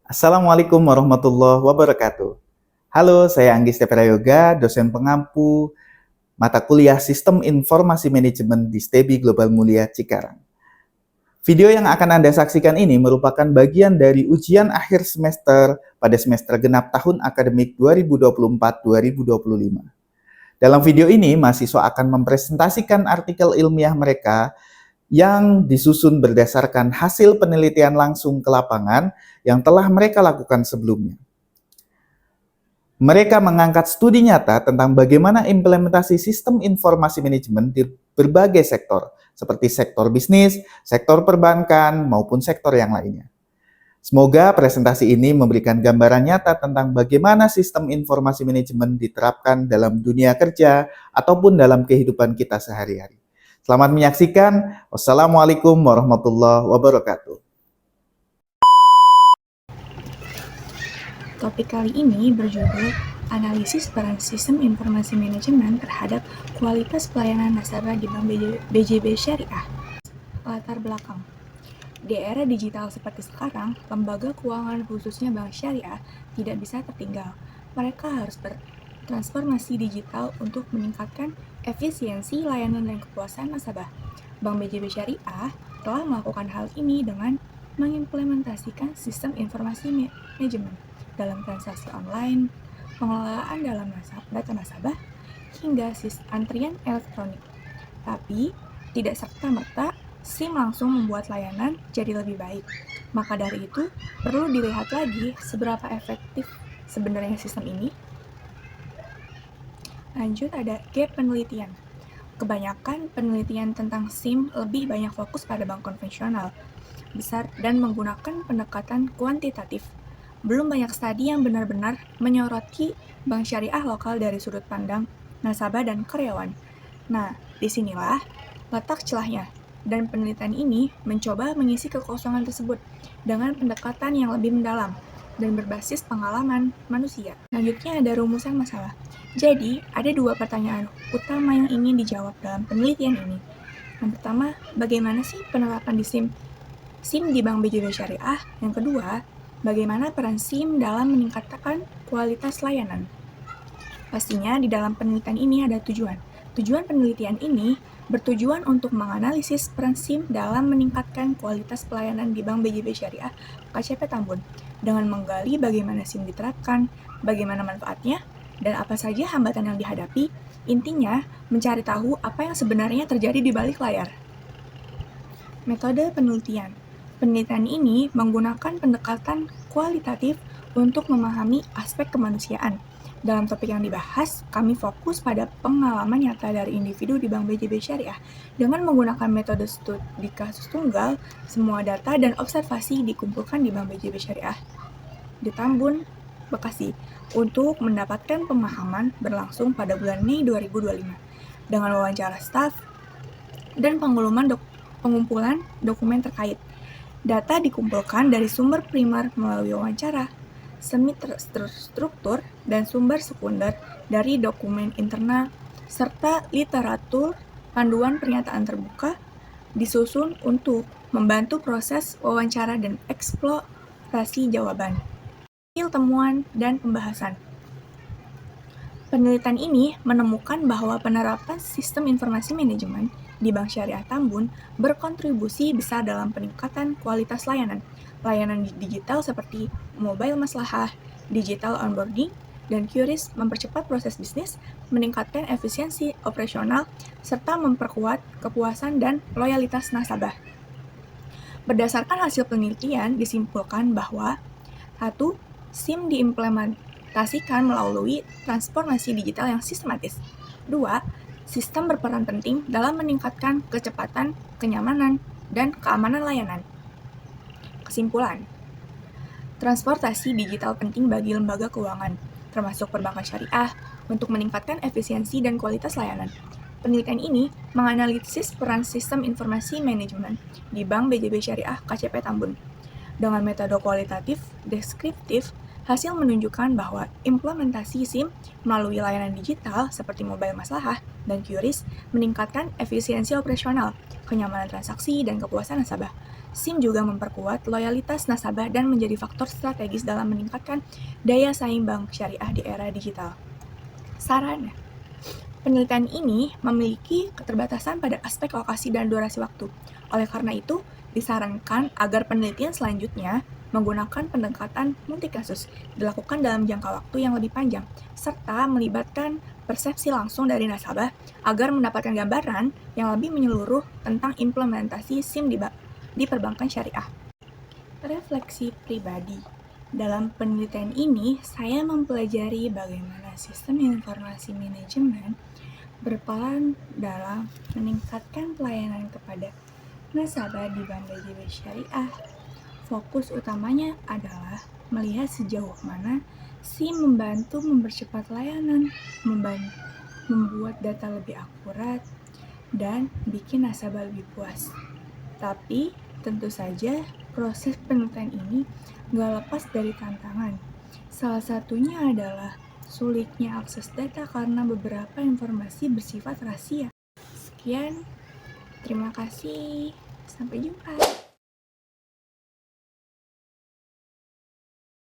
Assalamualaikum warahmatullahi wabarakatuh. Halo, saya Anggi Prayoga, dosen pengampu mata kuliah Sistem Informasi Manajemen di STEBI Global Mulia Cikarang. Video yang akan Anda saksikan ini merupakan bagian dari ujian akhir semester pada semester genap tahun akademik 2024-2025. Dalam video ini, mahasiswa akan mempresentasikan artikel ilmiah mereka yang disusun berdasarkan hasil penelitian langsung ke lapangan yang telah mereka lakukan sebelumnya. Mereka mengangkat studi nyata tentang bagaimana implementasi sistem informasi manajemen di berbagai sektor, seperti sektor bisnis, sektor perbankan, maupun sektor yang lainnya. Semoga presentasi ini memberikan gambaran nyata tentang bagaimana sistem informasi manajemen diterapkan dalam dunia kerja ataupun dalam kehidupan kita sehari-hari. Selamat menyaksikan. Wassalamualaikum warahmatullahi wabarakatuh. Topik kali ini berjudul Analisis Peran Sistem Informasi Manajemen terhadap Kualitas Pelayanan Nasabah di Bank BJB Syariah. Latar belakang. Di era digital seperti sekarang, lembaga keuangan khususnya bank syariah tidak bisa tertinggal. Mereka harus bertransformasi digital untuk meningkatkan efisiensi layanan dan kepuasan nasabah. Bank BJB Syariah telah melakukan hal ini dengan mengimplementasikan sistem informasi manajemen dalam transaksi online, pengelolaan dalam data nasabah, hingga antrian elektronik. Tapi, tidak serta-merta SIM langsung membuat layanan jadi lebih baik. Maka dari itu, perlu dilihat lagi seberapa efektif sebenarnya sistem ini. Lanjut ada gap penelitian. Kebanyakan penelitian tentang SIM lebih banyak fokus pada bank konvensional, besar dan menggunakan pendekatan kuantitatif. Belum banyak studi yang benar-benar menyoroti bank syariah lokal dari sudut pandang nasabah dan karyawan. Nah, disinilah letak celahnya. Dan penelitian ini mencoba mengisi kekosongan tersebut dengan pendekatan yang lebih mendalam dan berbasis pengalaman manusia. Selanjutnya ada rumusan masalah. Jadi, ada dua pertanyaan utama yang ingin dijawab dalam penelitian ini. Yang pertama, bagaimana sih penerapan di SIM di Bank BJB Syariah? Yang kedua, bagaimana peran SIM dalam meningkatkan kualitas layanan? Pastinya di dalam penelitian ini ada tujuan. Tujuan penelitian ini bertujuan untuk menganalisis peran SIM dalam meningkatkan kualitas pelayanan di Bank BJB Syariah KCP Tambun dengan menggali bagaimana SIM diterapkan, bagaimana manfaatnya, dan apa saja hambatan yang dihadapi. Intinya, mencari tahu apa yang sebenarnya terjadi di balik layar. Metode penelitian. Penelitian ini menggunakan pendekatan kualitatif untuk memahami aspek kemanusiaan. Dalam topik yang dibahas, kami fokus pada pengalaman nyata dari individu di Bank BJB Syariah. Dengan menggunakan metode studi kasus tunggal, semua data dan observasi dikumpulkan di Bank BJB Syariah di Tambun, Bekasi, untuk mendapatkan pemahaman berlangsung pada bulan Mei 2025. Dengan wawancara staf dan pengumpulan dokumen terkait. Data dikumpulkan dari sumber primer melalui wawancara, semi-terstruktur, dan sumber sekunder dari dokumen internal, serta literatur panduan pernyataan terbuka disusun untuk membantu proses wawancara dan eksplorasi jawaban. Hasil temuan dan pembahasan. Penelitian ini menemukan bahwa penerapan sistem informasi manajemen di Bank Syariah Tambun berkontribusi besar dalam peningkatan kualitas layanan. Layanan digital seperti mobile maslahah, digital onboarding, dan QRIS mempercepat proses bisnis, meningkatkan efisiensi operasional, serta memperkuat kepuasan dan loyalitas nasabah. Berdasarkan hasil penelitian, disimpulkan bahwa 1. SIM diimplementasikan melalui transformasi digital yang sistematis. 2. Sistem berperan penting dalam meningkatkan kecepatan, kenyamanan, dan keamanan layanan. Kesimpulan, transportasi digital penting bagi lembaga keuangan, termasuk perbankan syariah, untuk meningkatkan efisiensi dan kualitas layanan. Penelitian ini menganalisis peran sistem informasi manajemen di Bank BJB Syariah KCP Tambun. Dengan metode kualitatif deskriptif, hasil menunjukkan bahwa implementasi SIM melalui layanan digital seperti mobile maslahah dan QRIS meningkatkan efisiensi operasional, kenyamanan transaksi, dan kepuasan nasabah. SIM juga memperkuat loyalitas nasabah dan menjadi faktor strategis dalam meningkatkan daya saing bank syariah di era digital. Saran, penelitian ini memiliki keterbatasan pada aspek lokasi dan durasi waktu. Oleh karena itu, disarankan agar penelitian selanjutnya menggunakan pendekatan multi kasus, dilakukan dalam jangka waktu yang lebih panjang, serta melibatkan persepsi langsung dari nasabah agar mendapatkan gambaran yang lebih menyeluruh tentang implementasi SIM di perbankan syariah. Refleksi pribadi. Dalam penelitian ini, saya mempelajari bagaimana sistem informasi manajemen berperan dalam meningkatkan pelayanan kepada nasabah di Bank BJB Syariah. Fokus utamanya adalah melihat sejauh mana SIM membantu mempercepat layanan, membuat data lebih akurat, dan bikin nasabah lebih puas. Tapi, tentu saja proses penelitian ini nggak lepas dari tantangan. Salah satunya adalah sulitnya akses data karena beberapa informasi bersifat rahasia. Sekian, terima kasih. Sampai jumpa.